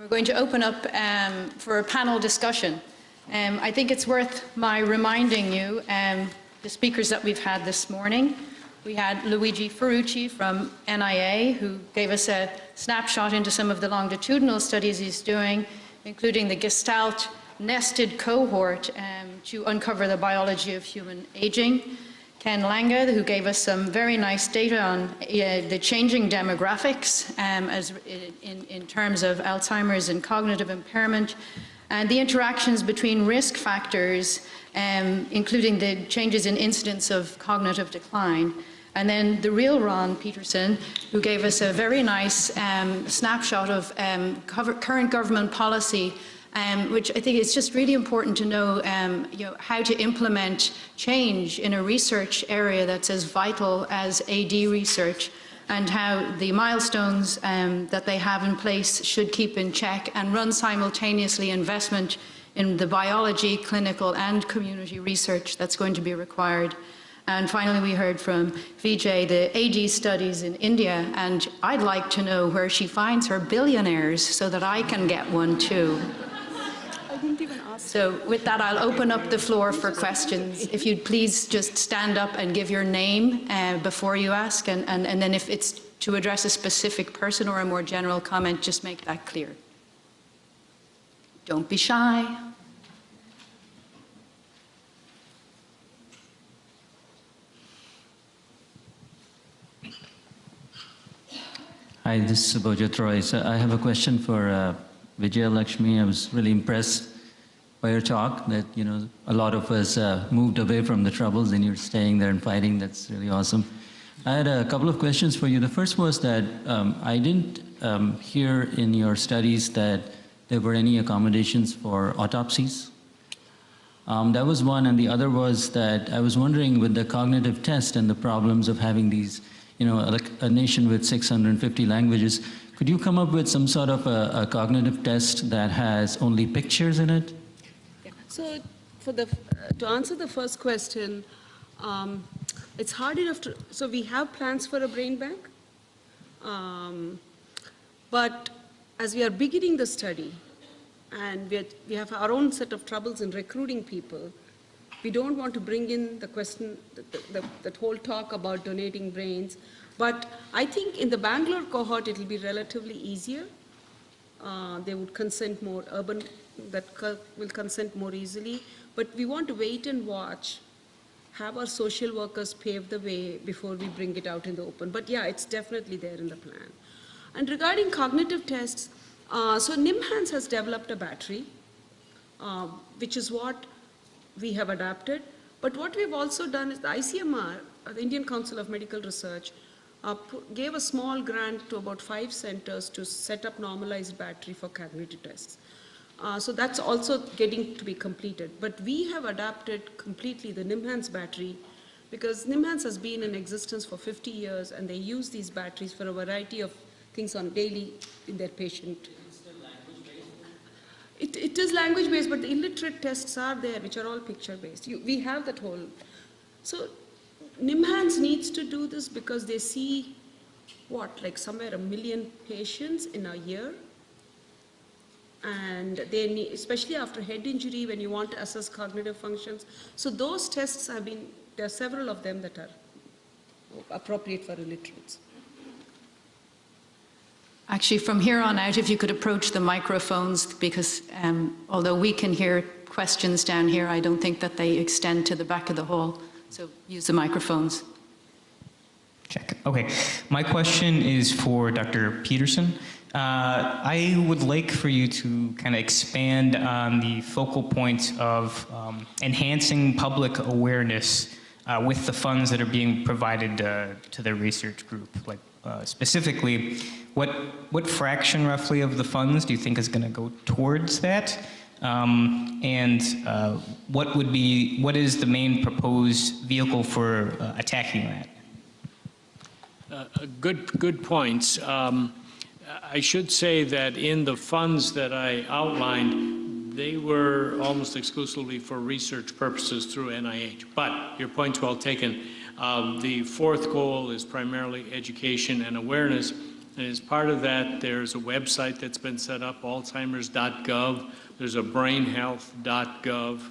We're going to open up for a panel discussion. I think it's worth my reminding you, the speakers that we've had this morning. We had Luigi Ferrucci from NIA, who gave us a snapshot into some of the longitudinal studies he's doing, including the Gestalt nested cohort to uncover the biology of human aging. Ken Lange, who gave us some very nice data on the changing demographics in terms of Alzheimer's and cognitive impairment, and the interactions between risk factors, including the changes in incidence of cognitive decline. And then the real Ron Peterson, who gave us a very nice snapshot of current government policy, which I think is just really important to know, how to implement change in a research area that's as vital as AD research, and how the milestones that they have in place should keep in check and run simultaneously investment in the biology, clinical and community research that's going to be required. And finally, we heard from Vijay, the AD studies in India, and I'd like to know where she finds her billionaires so that I can get one too. I didn't even ask. So with that, I'll open up the floor for questions. If you'd please just stand up and give your name before you ask, and then if it's to address a specific person or a more general comment, just make that clear. Don't be shy. Hi, this is Subhojit Roy. So I have a question for Vijay Lakshmi. I was really impressed by your talk that, a lot of us moved away from the troubles and you're staying there and fighting. That's really awesome. I had a couple of questions for you. The first was that I didn't hear in your studies that there were any accommodations for autopsies. That was one, and the other was that I was wondering with the cognitive test and the problems of having these, like a nation with 650 languages, could you come up with some sort of a cognitive test that has only pictures in it? Yeah. So to answer the first question, it's hard enough to, so we have plans for a brain bank, but as we are beginning the study, and we have our own set of troubles in recruiting people, we don't want to bring in the question, that whole talk about donating brains. But I think in the Bangalore cohort, it will be relatively easier. They would consent more, urban that will consent more easily. But we want to wait and watch, have our social workers pave the way before we bring it out in the open. But yeah, it's definitely there in the plan. And regarding cognitive tests, so NIMHANS has developed a battery, which is what we have adapted. But what we've also done is the ICMR, the Indian Council of Medical Research, gave a small grant to about 5 centers to set up normalized battery for cognitive tests. So that's also getting to be completed. But we have adapted completely the NIMHANS battery because NIMHANS has been in existence for 50 years and they use these batteries for a variety of things on daily in their patient. It is language-based, but the illiterate tests are there, which are all picture-based. We have that whole. So NIMHANS needs to do this because they see, like somewhere 1 million patients in a year. And they need, especially after head injury, when you want to assess cognitive functions. So those tests have been, there are several of them that are appropriate for illiterates. Actually, from here on out, if you could approach the microphones, because although we can hear questions down here, I don't think that they extend to the back of the hall. So use the microphones. Check. Okay. My question is for Dr. Peterson. I would like for you to kind of expand on the focal point of enhancing public awareness with the funds that are being provided to the research group. Like specifically, what fraction roughly of the funds do you think is going to go towards that? What is the main proposed vehicle for attacking that? Good points. I should say that in the funds that I outlined, they were almost exclusively for research purposes through NIH. But your point's well taken. The fourth goal is primarily education and awareness. And as part of that, there's a website that's been set up, alzheimers.gov. There's a brainhealth.gov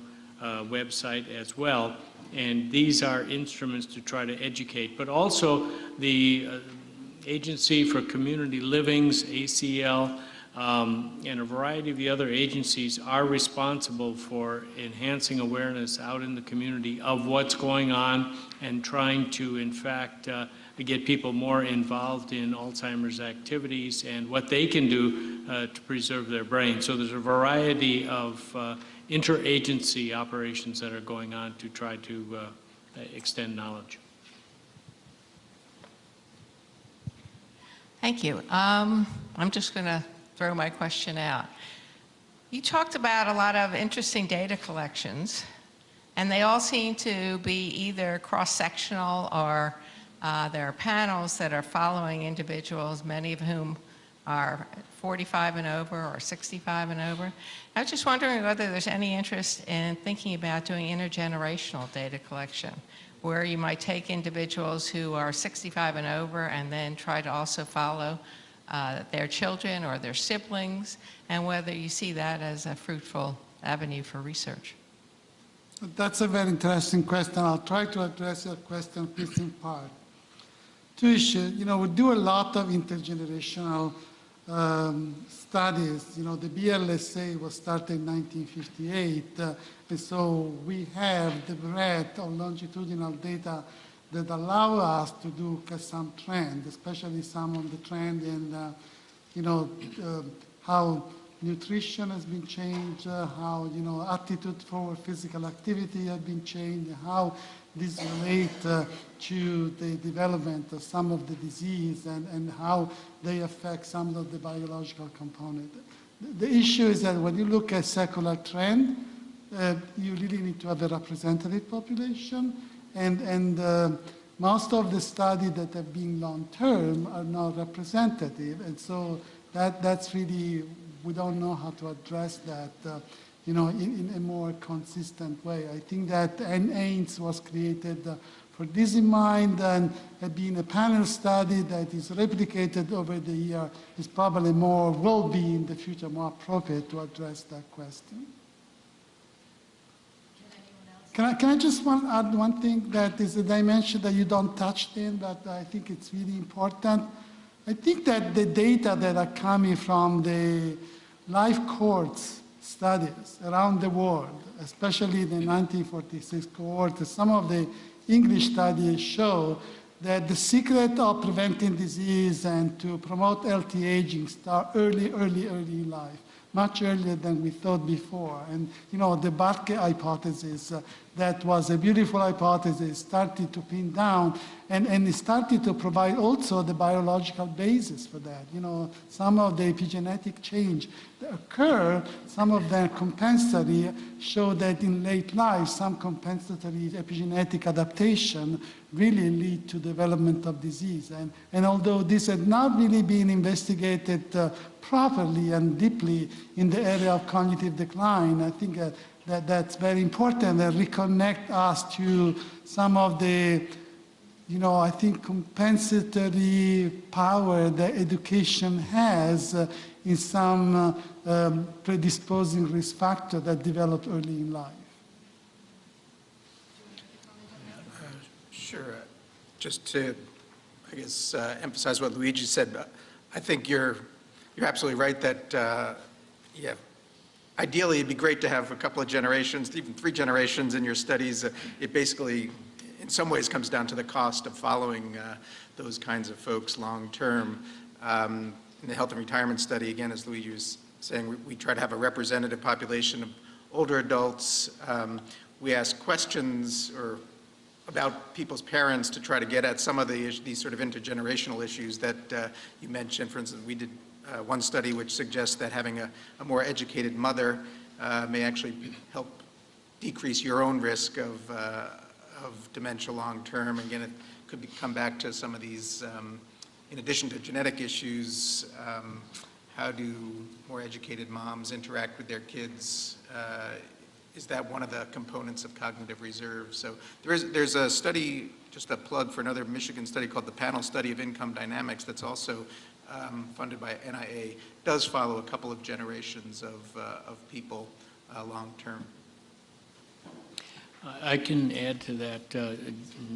website as well. And these are instruments to try to educate. But also the Agency for Community Living's, ACL, and a variety of the other agencies are responsible for enhancing awareness out in the community of what's going on and trying to, in fact, get people more involved in Alzheimer's activities and what they can do to preserve their brain. So there's a variety of interagency operations that are going on to try to extend knowledge. Thank you. I'm just going to throw my question out. You talked about a lot of interesting data collections, and they all seem to be either cross-sectional or there are panels that are following individuals, many of whom are 45 and over or 65 and over. I was just wondering whether there's any interest in thinking about doing intergenerational data collection, where you might take individuals who are 65 and over and then try to also follow their children or their siblings, and whether you see that as a fruitful avenue for research. That's a very interesting question. I'll try to address your question piece in part. Two issues. You know, we do a lot of intergenerational studies. You know, the BLSA was started in 1958, and so we have the breadth of longitudinal data that allow us to do some trend, especially some of the trend in, you know, how nutrition has been changed, how, you know, attitude for physical activity has been changed, how this relates to the development of some of the disease and how they affect some of the biological component. The issue is that when you look at secular trend, you really need to have a representative population, and most of the studies that have been long-term are not representative, and so that's really, we don't know how to address that, you know, in a more consistent way. I think that NAIMS was created for this in mind, and being a panel study that is replicated over the year is probably more, will be in the future more appropriate to address that question. Can I just add one thing that is a dimension that you don't touch in, but I think it's really important. I think that the data that are coming from the life course studies around the world, especially the 1946 cohort, some of the English studies show that the secret of preventing disease and to promote healthy aging start early in life, much earlier than we thought before. And, you know, the Barke hypothesis, that was a beautiful hypothesis, started to pin down, and it started to provide also the biological basis for that. You know, some of the epigenetic change that occur, some of them compensatory, show that in late life, some compensatory epigenetic adaptation really lead to development of disease. And although this had not really been investigated properly and deeply in the area of cognitive decline, I think that's very important and reconnect us to some of the, you know, I think compensatory power that education has in some predisposing risk factor that develop early in life. Sure. Just to, I guess, emphasize what Luigi said, I think you're absolutely right that, yeah, ideally it'd be great to have a couple of generations, even 3 generations in your studies. It basically, in some ways, comes down to the cost of following those kinds of folks long term. In the health and retirement study, again, as Luigi was saying, we try to have a representative population of older adults. We ask questions about people's parents to try to get at some of these sort of intergenerational issues that you mentioned. For instance, we did one study which suggests that having a more educated mother may actually help decrease your own risk of dementia long term. Again, it could come back to some of these, in addition to genetic issues, how do more educated moms interact with their kids? Is that one of the components of cognitive reserve? So there's a study, just a plug for another Michigan study called the Panel Study of Income Dynamics that's also funded by NIA, does follow a couple of generations of people long-term. I can add to that,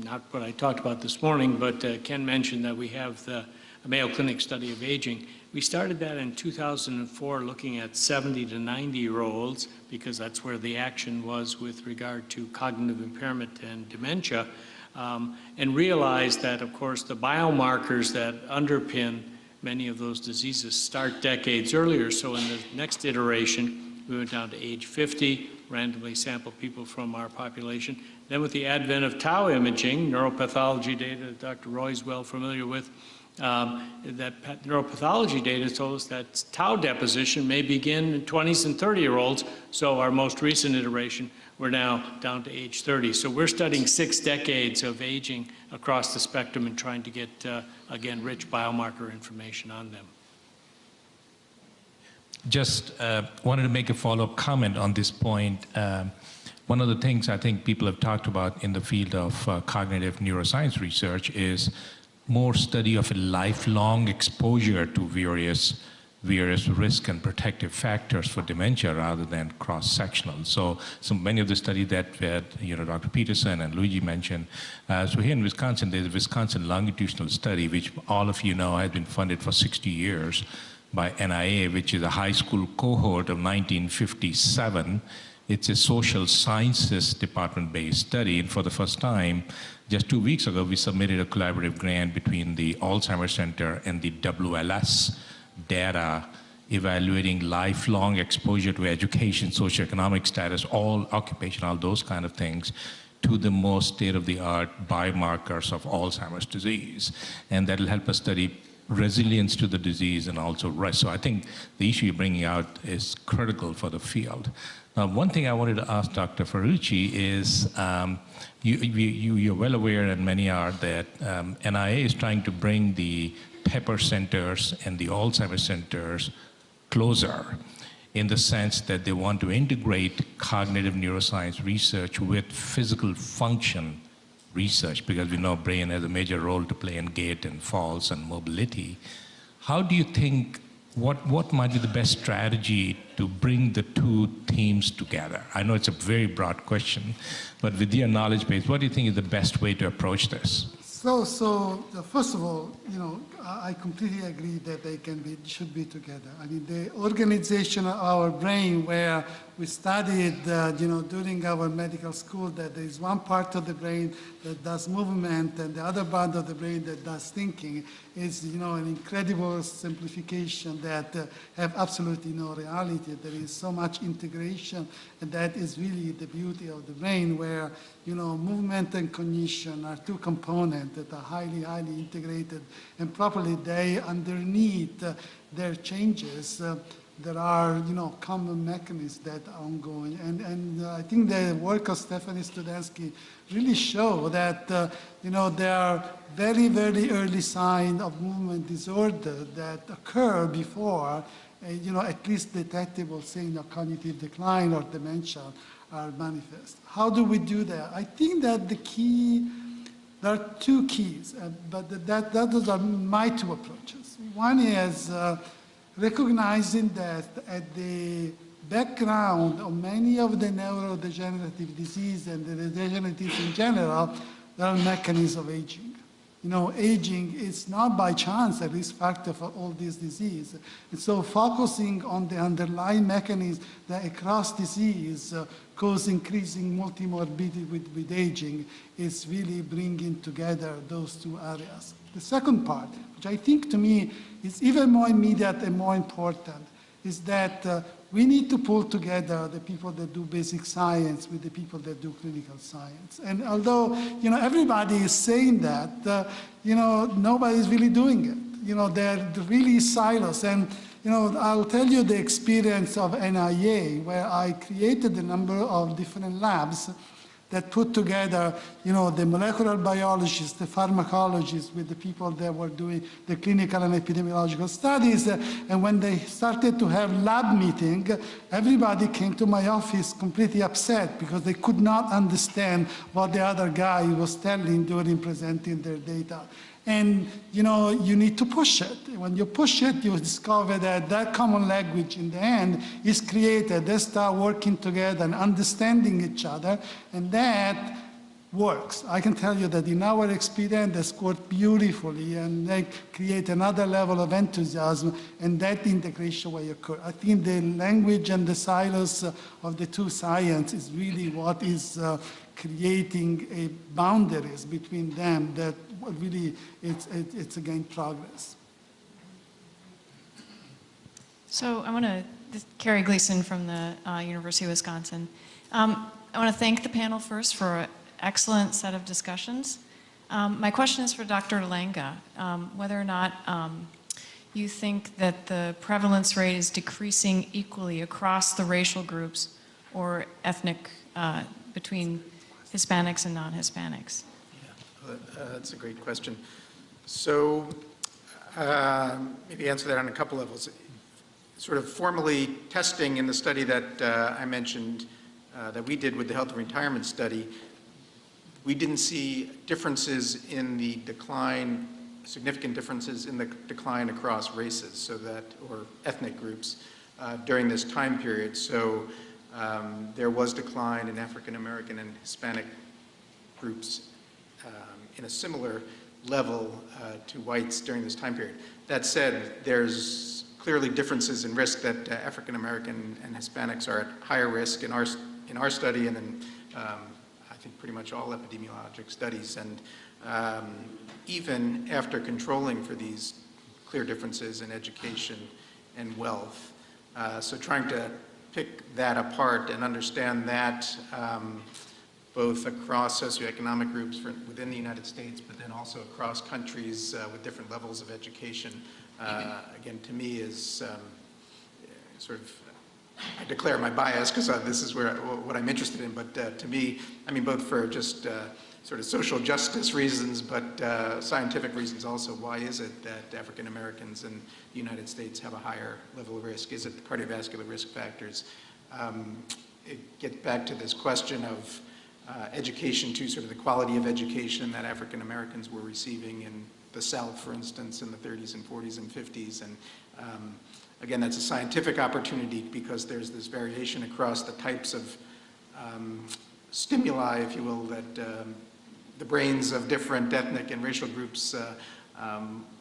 not what I talked about this morning, but Ken mentioned that we have the Mayo Clinic study of aging. We started that in 2004 looking at 70 to 90-year-olds because that's where the action was with regard to cognitive impairment and dementia, and realized that, of course, the biomarkers that underpin many of those diseases start decades earlier. So in the next iteration, we went down to age 50, randomly sampled people from our population. Then with the advent of tau imaging, neuropathology data that Dr. Roy is well familiar with, that neuropathology data told us that tau deposition may begin in 20s and 30-year-olds. So our most recent iteration, we're now down to age 30. So we're studying 6 decades of aging across the spectrum and trying to get, again, rich biomarker information on them. Just wanted to make a follow-up comment on this point. One of the things I think people have talked about in the field of cognitive neuroscience research is more study of a lifelong exposure to various risk and protective factors for dementia rather than cross-sectional. So many of the studies that Dr. Peterson and Luigi mentioned. So here in Wisconsin, there's a Wisconsin longitudinal study, which all of you know has been funded for 60 years by NIA, which is a high school cohort of 1957. It's a social sciences department-based study, and for the first time, just 2 weeks ago, we submitted a collaborative grant between the Alzheimer's Center and the WLS data evaluating lifelong exposure to education, socioeconomic status, all occupational, those kind of things, to the most state-of-the-art biomarkers of Alzheimer's disease. And that'll help us study resilience to the disease and also rest. So I think the issue you're bringing out is critical for the field. Now, one thing I wanted to ask Dr. Ferrucci is, you're well aware, and many are, that NIA is trying to bring the Pepper centers and the Alzheimer's centers closer, in the sense that they want to integrate cognitive neuroscience research with physical function research, because we know brain has a major role to play in gait and falls and mobility. How do you think, what might be the best strategy to bring the two teams together? I know it's a very broad question, but with your knowledge base, what do you think is the best way to approach this? So first of all, I completely agree that they should be together. I mean, the organization of our brain, where we studied, during our medical school, that there is one part of the brain that does movement and the other part of the brain that does thinking, is, an incredible simplification that have absolutely no reality. There is so much integration, and that is really the beauty of the brain, where, movement and cognition are two components that are highly, highly integrated, and properly they, underneath their changes, there are, common mechanisms that are ongoing. And I think the work of Stephanie Studenski really show that, there are very, very early signs of movement disorder that occur before, at least detectable, say, cognitive decline or dementia are manifest. How do we do that? I think that the key, there are two keys, but those are my two approaches. One is recognizing that at the background of many of the neurodegenerative disease and the degeneratives in general, there are mechanisms of aging. Aging is not by chance a risk factor for all these diseases. And so focusing on the underlying mechanisms that across disease cause increasing multimorbidity with aging is really bringing together those two areas. The second part, which I think to me is even more immediate and more important, is that we need to pull together the people that do basic science with the people that do clinical science. And although, everybody is saying that, nobody is really doing it. They're really silos. And, I'll tell you the experience of NIA, where I created a number of different labs that put together, the molecular biologists, the pharmacologists with the people that were doing the clinical and epidemiological studies. And when they started to have lab meeting, everybody came to my office completely upset because they could not understand what the other guy was telling during presenting their data. And, you know, you need to push it. When you push it, you discover that that common language in the end is created. They start working together and understanding each other, and that works. I can tell you that in our experience, they scored beautifully, and they create another level of enthusiasm, and that integration will occur. I think the language and the silos of the two science is really what is creating a boundaries between them that really it's again progress. So I want to, Carrie Gleason from the University of Wisconsin. I want to thank the panel first for an excellent set of discussions. My question is for Dr. Langer, whether or not you think that the prevalence rate is decreasing equally across the racial groups or ethnic between Hispanics and non-Hispanics. That's a great question. So maybe answer that on a couple levels. Sort of formally testing in the study that I mentioned that we did with the health and retirement study, we didn't see differences in the decline, significant differences in the decline across races, so that, or ethnic groups during this time period. So there was decline in African American and Hispanic groups in a similar level to whites during this time period. That said, there's clearly differences in risk that African American and Hispanics are at higher risk in our study and in I think pretty much all epidemiologic studies. And even after controlling for these clear differences in education and wealth, so trying to pick that apart and understand that both across socioeconomic groups within the United States, but then also across countries with different levels of education, again, to me is sort of, I declare my bias because this is what I'm interested in, but to me, I mean, both for just sort of social justice reasons, but scientific reasons also, why is it that African Americans in the United States have a higher level of risk? Is it the cardiovascular risk factors? It gets back to this question of education, to sort of the quality of education that African Americans were receiving in the South, for instance, in the 30s and 40s and 50s. And again, that's a scientific opportunity because there's this variation across the types of stimuli, if you will, that the brains of different ethnic and racial groups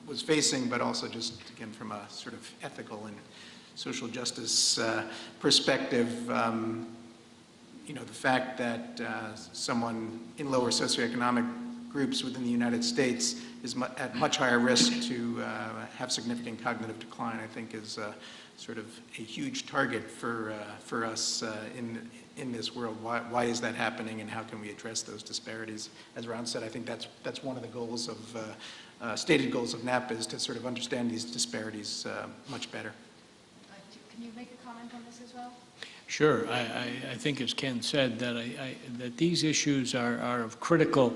was facing, but also just, again, from a sort of ethical and social justice perspective, you know, the fact that someone in lower socioeconomic groups within the United States is at much higher risk to have significant cognitive decline, I think is sort of a huge target for us in this world. Why is that happening, and how can we address those disparities? As Ron said, I think that's one of the goals of, stated goals of NAPA, is to sort of understand these disparities much better. Can you make a comment on this as well? Sure. I think, as Ken said, that that these issues are of critical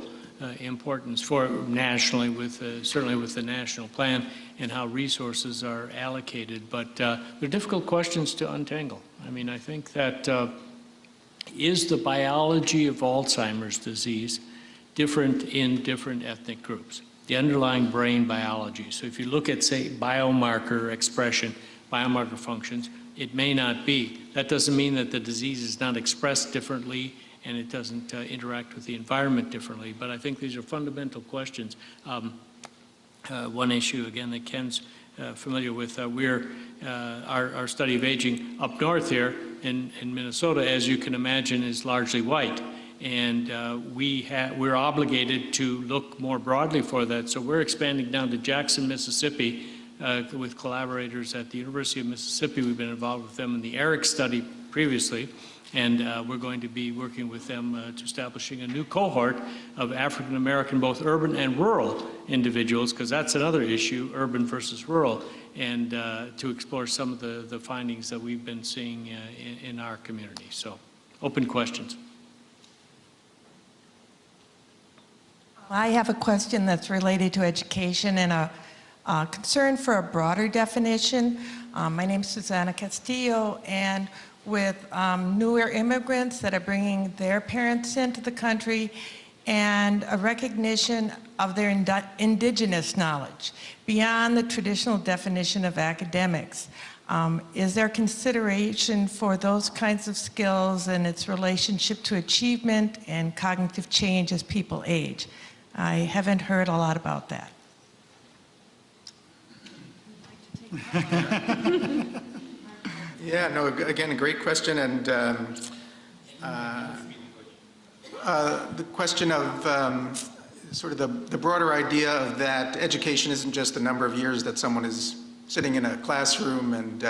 importance for nationally, certainly with the national plan and how resources are allocated. But they're difficult questions to untangle. I mean, I think that is the biology of Alzheimer's disease different in different ethnic groups? The underlying brain biology. So if you look at, say, biomarker expression, biomarker functions, it may not be. That doesn't mean that the disease is not expressed differently and it doesn't interact with the environment differently. But I think these are fundamental questions. One issue, again, that Ken's familiar with, our study of aging up north here in Minnesota, as you can imagine, is largely white. And we're obligated to look more broadly for that. So we're expanding down to Jackson, Mississippi, with collaborators at the University of Mississippi. We've been involved with them in the ERIC study previously, and we're going to be working with them to establishing a new cohort of African American, both urban and rural individuals, because that's another issue, urban versus rural, and to explore some of the findings that we've been seeing in our community. So, open questions. I have a question that's related to education and a concern for a broader definition. My name is Susana Castillo, and with newer immigrants that are bringing their parents into the country and a recognition of their indigenous knowledge beyond the traditional definition of academics. Is there consideration for those kinds of skills and its relationship to achievement and cognitive change as people age? I haven't heard a lot about that. Yeah, no, again, a great question, and the question of sort of the broader idea of that education isn't just the number of years that someone is sitting in a classroom, and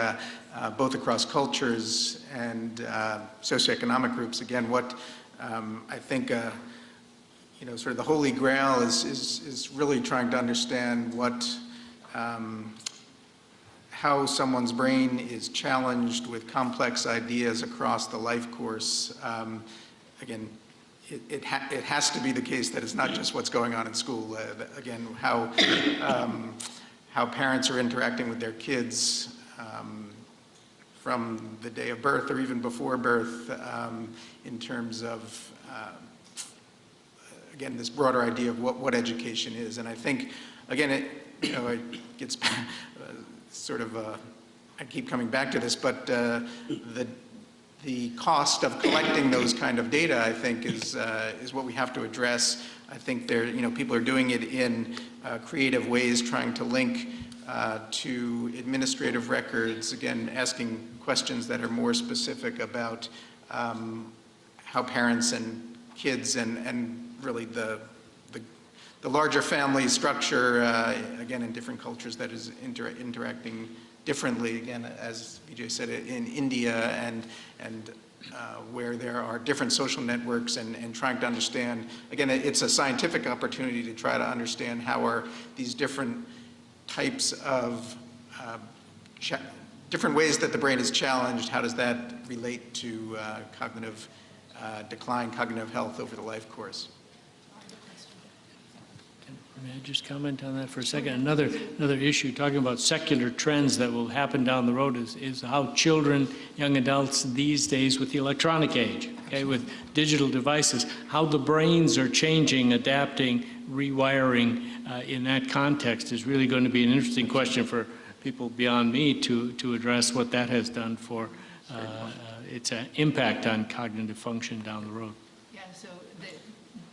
both across cultures and socioeconomic groups. Again, what I think you know, sort of the holy grail is really trying to understand what how someone's brain is challenged with complex ideas across the life course. Again, it has to be the case that it's not just what's going on in school. Again, how parents are interacting with their kids from the day of birth or even before birth, in terms of, again, this broader idea of what education is. And I think, again, it gets sort of, I keep coming back to this, but the cost of collecting those kind of data, I think, is what we have to address. I think people are doing it in creative ways, trying to link to administrative records, again, asking questions that are more specific about how parents and kids and really the larger family structure, again, in different cultures that is interacting differently, again, as Vijay said, in India and where there are different social networks, and trying to understand, again, it's a scientific opportunity to try to understand how are these different types of, different ways that the brain is challenged, how does that relate to cognitive decline, cognitive health over the life course. May I just comment on that for a second? Another issue, talking about secular trends that will happen down the road, is how children, young adults these days with the electronic age, okay, with digital devices, how the brains are changing, adapting, rewiring in that context is really going to be an interesting question for people beyond me to address what that has done for its impact on cognitive function down the road. Yeah, so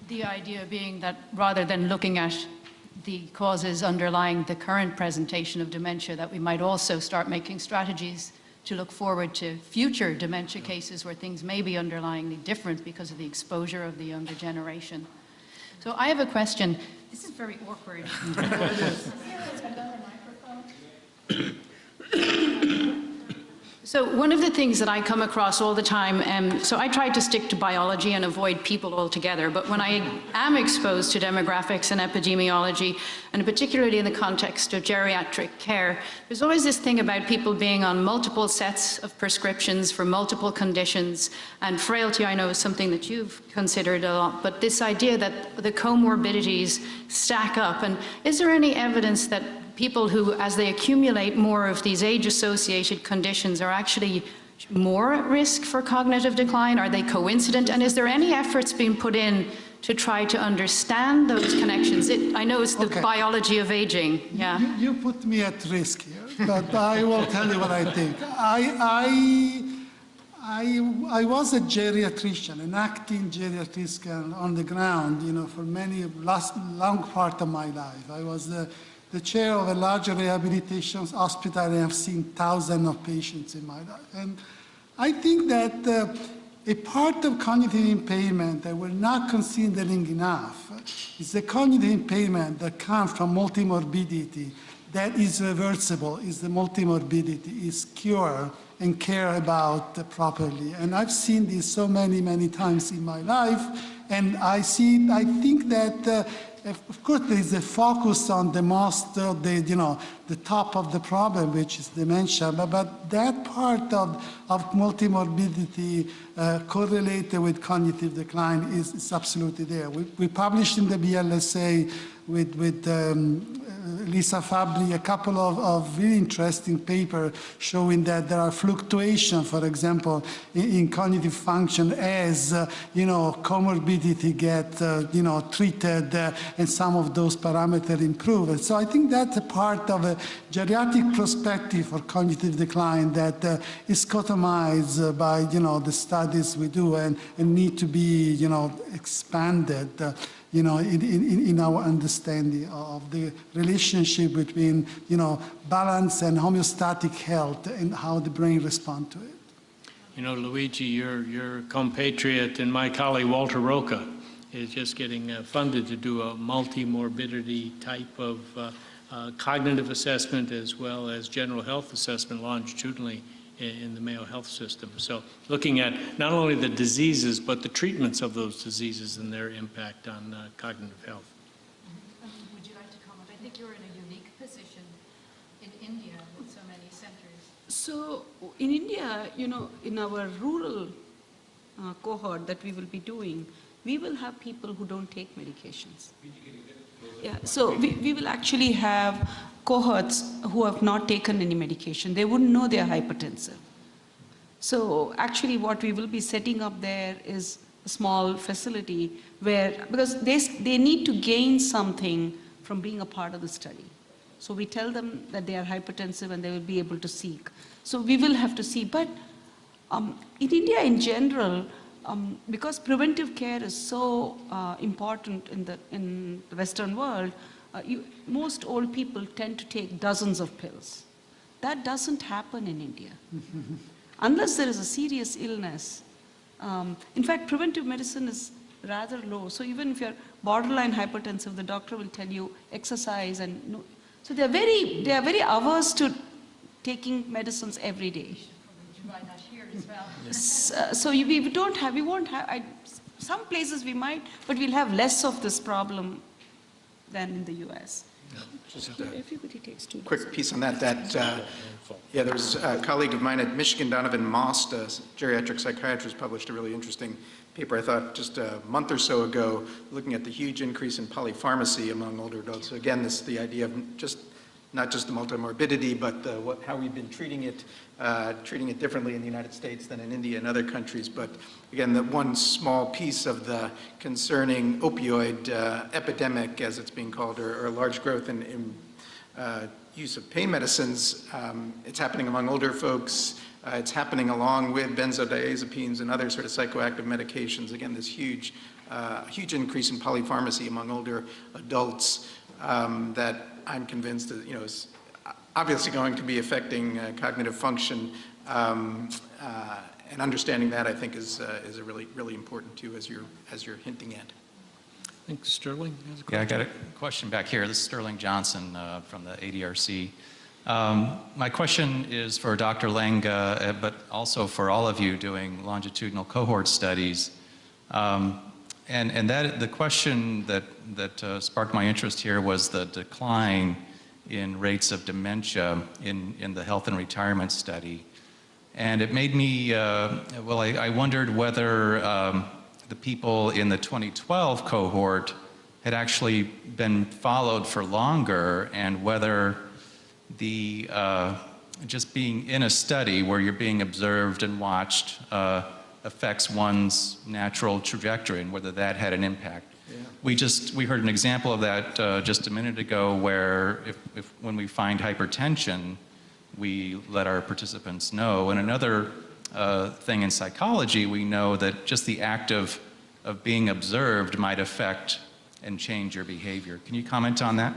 the idea being that rather than looking at the causes underlying the current presentation of dementia, that we might also start making strategies to look forward to future dementia cases where things may be underlyingly different because of the exposure of the younger generation. So I have a question. This is very awkward. So one of the things that I come across all the time, so I try to stick to biology and avoid people altogether, but when I am exposed to demographics and epidemiology, and particularly in the context of geriatric care, there's always this thing about people being on multiple sets of prescriptions for multiple conditions, and frailty I know is something that you've considered a lot, but this idea that the comorbidities stack up, and is there any evidence that people who, as they accumulate more of these age-associated conditions, are actually more at risk for cognitive decline? Are they coincident? And is there any efforts being put in to try to understand those connections? I know it's the biology of aging, yeah. You put me at risk here, but I will tell you what I think. I was a geriatrician, an acting geriatrician on the ground, for long part of my life. I was the chair of a large rehabilitation hospital, and I've seen thousands of patients in my life. And I think that a part of cognitive impairment that we're not considering enough is the cognitive impairment that comes from multimorbidity that is reversible, is the multimorbidity, is cured and cared about properly. And I've seen this so many, many times in my life, and I think that of course, there is a focus on the most, the top of the problem, which is dementia. But that part of multimorbidity correlated with cognitive decline is absolutely there. We published in the BLSA with Lisa Fabry a couple of really interesting papers showing that there are fluctuations, for example, in cognitive function as comorbidity get treated and some of those parameters improve. And so I think that's a part of a geriatric perspective for cognitive decline that is customized by the studies we do and need to be expanded. In our understanding of the relationship between, balance and homeostatic health and how the brain responds to it. Luigi, your compatriot and my colleague Walter Roca is just getting funded to do a multi-morbidity type of cognitive assessment as well as general health assessment longitudinally in the Mayo Health System. So looking at not only the diseases, but the treatments of those diseases and their impact on cognitive health. Would you like to comment? I think you're in a unique position in India with so many centers. So in India, in our rural cohort that we will be doing, we will have people who don't take medications. Yeah, so we will actually have cohorts who have not taken any medication. They wouldn't know they are hypertensive. So actually what we will be setting up there is a small facility because they need to gain something from being a part of the study. So we tell them that they are hypertensive and they will be able to seek. So we will have to see. But in India in general, because preventive care is so important in the Western world, most old people tend to take dozens of pills. That doesn't happen in India. Unless there is a serious illness. In fact, preventive medicine is rather low. So even if you're borderline hypertensive, the doctor will tell you exercise and so they are very averse to taking medicines every day. So we won't have, some places we might, but we'll have less of this problem than in the US. Just Everybody takes 2 quick piece on that. There was a colleague of mine at Michigan, Donovan Most, a geriatric psychiatrist, published a really interesting paper, I thought, just a month or so ago, looking at the huge increase in polypharmacy among older adults. So again, the idea of not just the multimorbidity, but how we've been treating it differently in the United States than in India and other countries. But again, the one small piece of the concerning opioid epidemic, as it's being called, or large growth in use of pain medicines, it's happening among older folks. It's happening along with benzodiazepines and other sort of psychoactive medications. Again, this huge increase in polypharmacy among older adults that I'm convinced is obviously going to be affecting cognitive function, and understanding that I think is a really important too, as you're hinting at. I think Sterling has a question. Yeah, I got a question back here. This is Sterling Johnson from the ADRC. My question is for Dr. Lenga, but also for all of you doing longitudinal cohort studies. And the question that sparked my interest here was the decline in rates of dementia in the health and retirement study. And it made me, I wondered whether the people in the 2012 cohort had actually been followed for longer, and whether the just being in a study where you're being observed and watched affects one's natural trajectory, and whether that had an impact. Yeah. We heard an example of that just a minute ago, where if when we find hypertension, we let our participants know. And another thing in psychology, we know that just the act of being observed might affect and change your behavior. Can you comment on that?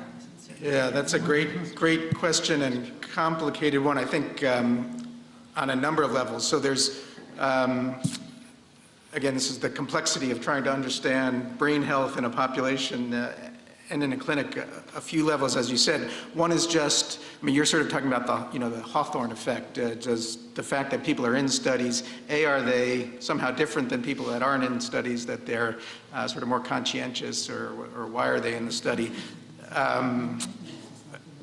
Yeah, that's a great question and complicated one, I think, on a number of levels. So there's, again, this is the complexity of trying to understand brain health in a population and in a clinic, a few levels, as you said. One is just, you're sort of talking about the Hawthorne effect. Does the fact that people are in studies, are they somehow different than people that aren't in studies, that they're sort of more conscientious, or why are they in the study?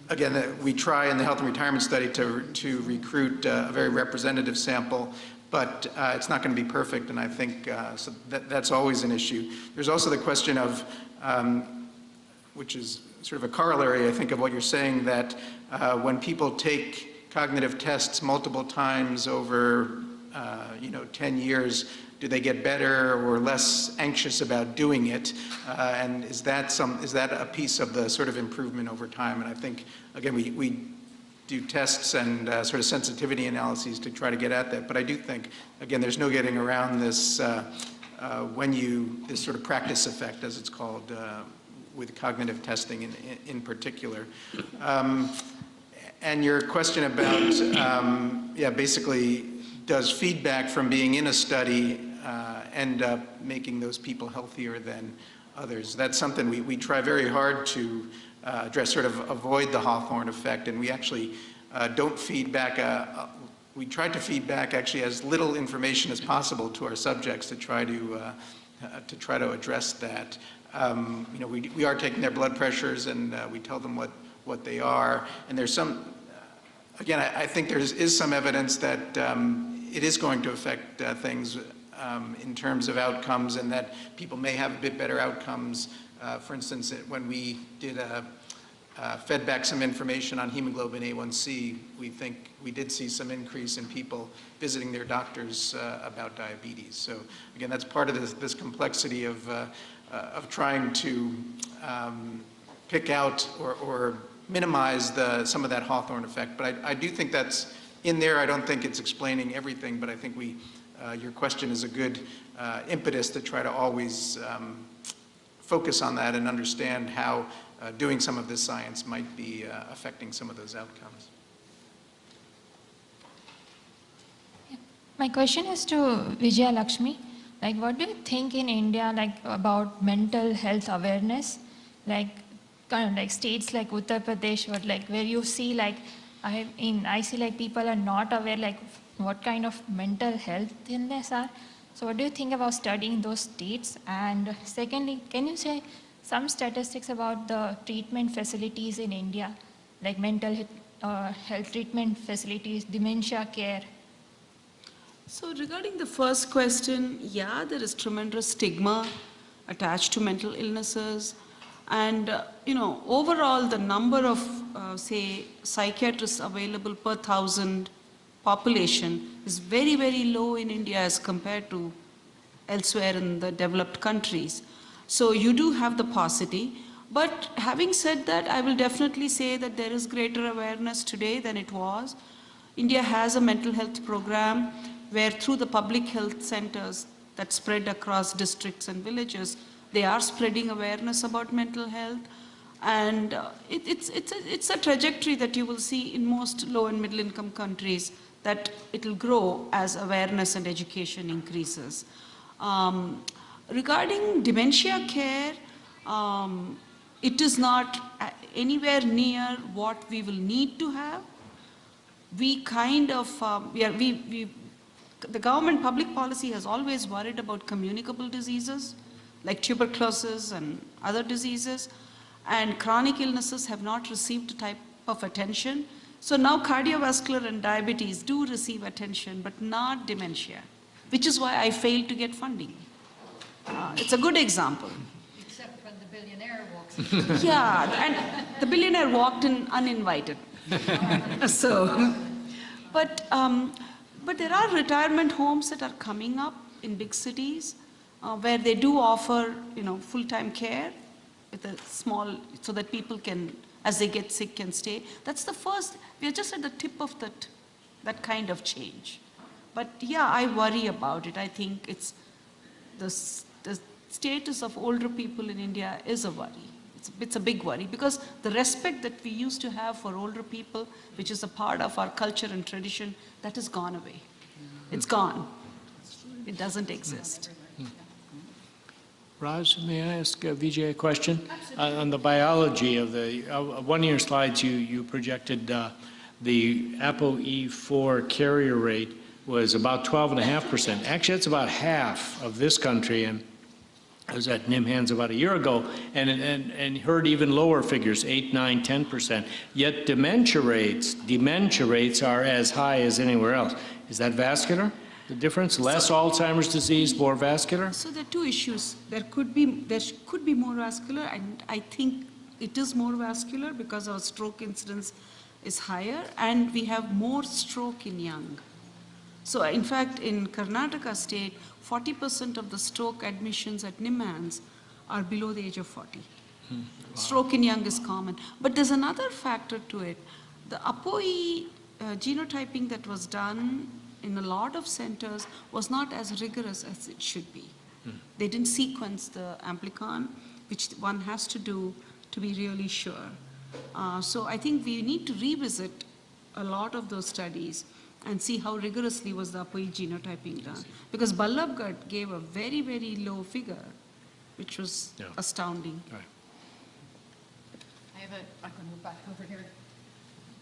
again, we try in the health and retirement study to recruit a very representative sample, but it's not going to be perfect, and I think so that's always an issue. There's also the question of, which is sort of a corollary, I think, of what you're saying, that when people take cognitive tests multiple times over 10 years, do they get better or less anxious about doing it? And is that a piece of the sort of improvement over time? And I think, again, we do tests and sort of sensitivity analyses to try to get at that. But I do think, again, there's no getting around this this sort of practice effect, as it's called, with cognitive testing in particular. And your question about, basically, does feedback from being in a study end up making those people healthier than others? That's something we try very hard to address, sort of avoid the Hawthorne effect, and we actually don't feed back. We try to feed back actually as little information as possible to our subjects to try to address that. We are taking their blood pressures, and we tell them what they are, and there's some. Again, I think there is some evidence that it is going to affect things in terms of outcomes, and that people may have a bit better outcomes. For instance, when we did fed back some information on hemoglobin A1C, we think we did see some increase in people visiting their doctors about diabetes. So again, that's part of this complexity of trying to pick out or minimize some of that Hawthorne effect. But I do think that's in there. I don't think it's explaining everything, but I think your question is a good impetus to try to always focus on that and understand how doing some of this science might be affecting some of those outcomes. My question is to Vijaya Lakshmi. Like, what do you think in India, like, about mental health awareness? Like, kind of like states like Uttar Pradesh, where you see, like, I see like people are not aware, like, what kind of mental health illness are. So what do you think about studying those states? And secondly, can you say some statistics about the treatment facilities in India, like mental health treatment facilities, dementia care? So regarding the first question, yeah, there is tremendous stigma attached to mental illnesses. And, overall, the number of, say, psychiatrists available per 1,000 population is very, very low in India as compared to elsewhere in the developed countries. So you do have the paucity. But having said that, I will definitely say that there is greater awareness today than it was. India has a mental health program where through the public health centers that spread across districts and villages, they are spreading awareness about mental health. And it's a trajectory that you will see in most low and middle income countries, that it will grow as awareness and education increases. Regarding dementia care, it is not anywhere near what we will need to have. We kind of, the government public policy has always worried about communicable diseases like tuberculosis and other diseases, and chronic illnesses have not received the type of attention. So now cardiovascular and diabetes do receive attention, but not dementia, which is why I failed to get funding. It's a good example. Except when the billionaire walks in. Yeah, and the billionaire walked in uninvited. But there are retirement homes that are coming up in big cities where they do offer, full-time care with a small, so that people can, as they get sick, can stay. That's the first. We are just at the tip of that kind of change. But yeah, I worry about it. I think it's the status of older people in India is a worry. It's a big worry, because the respect that we used to have for older people, which is a part of our culture and tradition, that has gone away. It's gone. It doesn't exist. Raj, may I ask Vijay a question? On the biology of one of your slides, you projected the ApoE4 carrier rate was about 12.5%. Actually, that's about half of this country, and I was at NIMHANS about a year ago and heard even lower figures, 8, 9, 10%. Yet dementia rates are as high as anywhere else. Is that vascular? The difference? Less Alzheimer's disease, more vascular? So there are two issues. There could be more vascular, and I think it is more vascular because our stroke incidence is higher, and we have more stroke in young. So in fact, in Karnataka state, 40% of the stroke admissions at NIMHANS are below the age of 40. Wow. Stroke in young is common. But there's another factor to it. The APOE genotyping that was done in a lot of centers was not as rigorous as it should be. They didn't sequence the amplicon, which one has to do to be really sure. So I think we need to revisit a lot of those studies and see how rigorously was the APOE genotyping done. Because Ballabgarh gave a very, very low figure, which was astounding. Right. I can move back over here.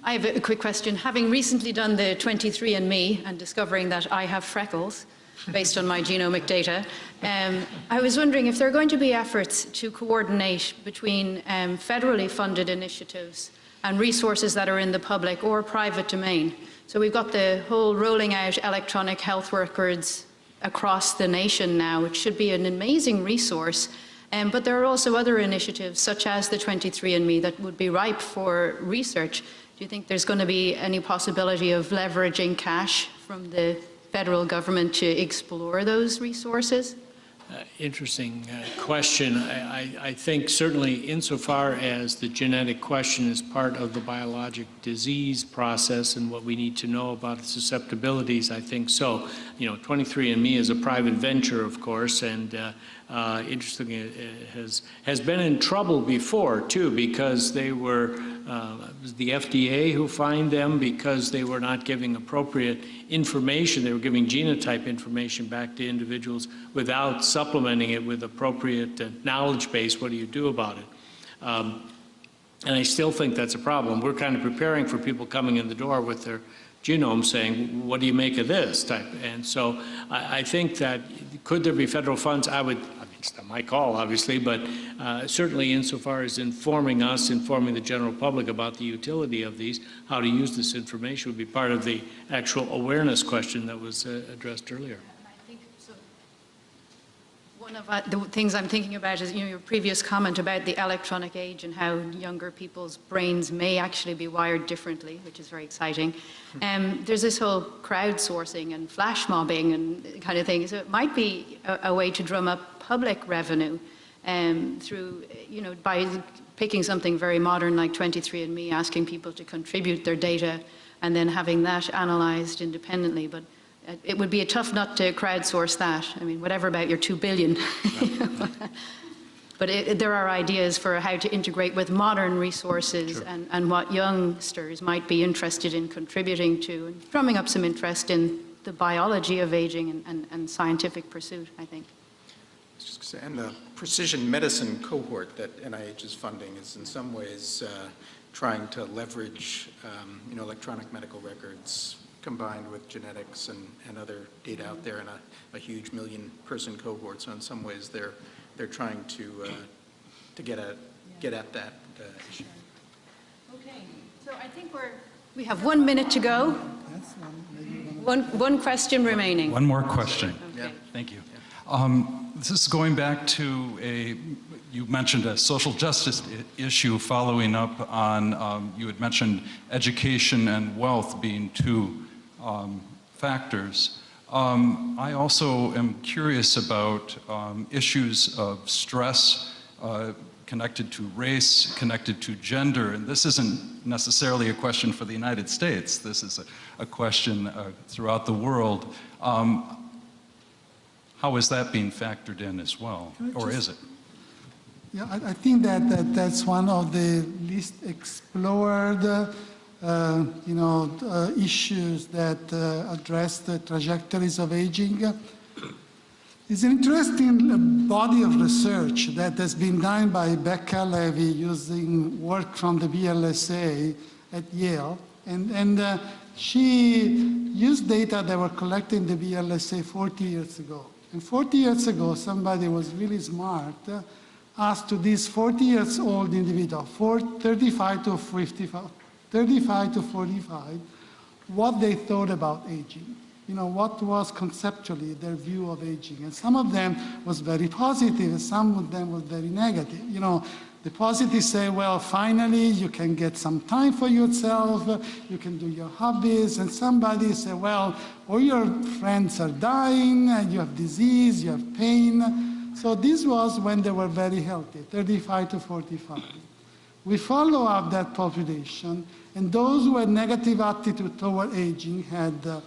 I have a quick question. Having recently done the 23andMe and discovering that I have freckles based on my genomic data, I was wondering if there are going to be efforts to coordinate between federally funded initiatives and resources that are in the public or private domain. So we've got the whole rolling out electronic health records across the nation now, which should be an amazing resource. But there are also other initiatives, such as the 23andMe, that would be ripe for research. Do you think there's going to be any possibility of leveraging cash from the federal government to explore those resources? Interesting question. I think certainly insofar as the genetic question is part of the biologic disease process and what we need to know about susceptibilities, I think so. You know, 23andMe is a private venture, of course, and interestingly, it has been in trouble before, too, because they were, it was the FDA who fined them because they were not giving appropriate information. They were giving genotype information back to individuals without supplementing it with appropriate knowledge base. What do you do about it? And I still think that's a problem. We're kind of preparing for people coming in the door with their genome saying, what do you make of this type? And so I think that could there be federal funds? I mean, it's not my call, obviously, but certainly insofar as informing us, informing the general public about the utility of these, how to use this information would be part of the actual awareness question that was addressed earlier. One of the things I'm thinking about is, your previous comment about the electronic age and how younger people's brains may actually be wired differently, which is very exciting. There's this whole crowdsourcing and flash mobbing and kind of thing. So it might be a way to drum up public revenue through, by picking something very modern like 23andMe, asking people to contribute their data and then having that analyzed independently. But it would be a tough nut to crowdsource that. I mean, whatever about your 2 billion. But there are ideas for how to integrate with modern resources and what youngsters might be interested in contributing to, and drumming up some interest in the biology of aging and scientific pursuit, I think. And the precision medicine cohort that NIH is funding is in some ways trying to leverage electronic medical records combined with genetics and other data out there in a huge million-person cohort. So in some ways, they're trying to get at that issue. Okay, so I think we have 1 minute to go. One question remaining. One more question. Okay. Thank you. This is going back to you mentioned a social justice issue following up on, you had mentioned education and wealth being two factors. I also am curious about issues of stress connected to race, connected to gender, and this isn't necessarily a question for the United States. This is a question throughout the world. How is that being factored in as well, or is it? Yeah, I think that's one of the least explored issues that address the trajectories of aging. It's an interesting body of research that has been done by Becca Levy using work from the BLSA at Yale. And she used data that were collected in the BLSA 40 years ago. And 40 years ago, somebody was really smart, asked to these 40 years old individual, 35 to 55, 35 to 45, what they thought about aging. You know, what was conceptually their view of aging. And some of them was very positive, and some of them was very negative. You know, the positive say, well, finally you can get some time for yourself, you can do your hobbies, and somebody say, well, all your friends are dying, and you have disease, you have pain. So this was when they were very healthy, 35 to 45. We follow up that population, and those who had negative attitude toward aging had a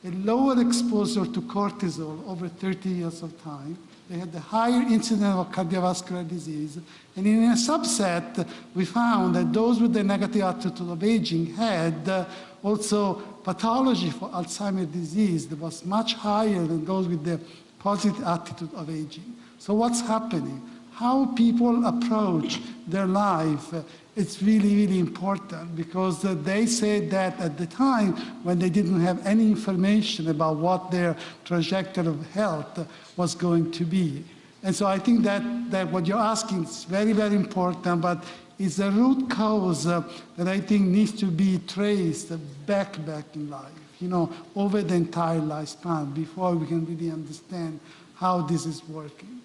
lower exposure to cortisol over 30 years of time. They had a higher incidence of cardiovascular disease. And in a subset, we found that those with the negative attitude of aging had also pathology for Alzheimer's disease that was much higher than those with the positive attitude of aging. So what's happening? How people approach their life, it's really, really important, because they said that at the time when they didn't have any information about what their trajectory of health was going to be. And so I think that what you're asking is very, very important, but it's a root cause that I think needs to be traced back in life, you know, over the entire lifespan before we can really understand how this is working.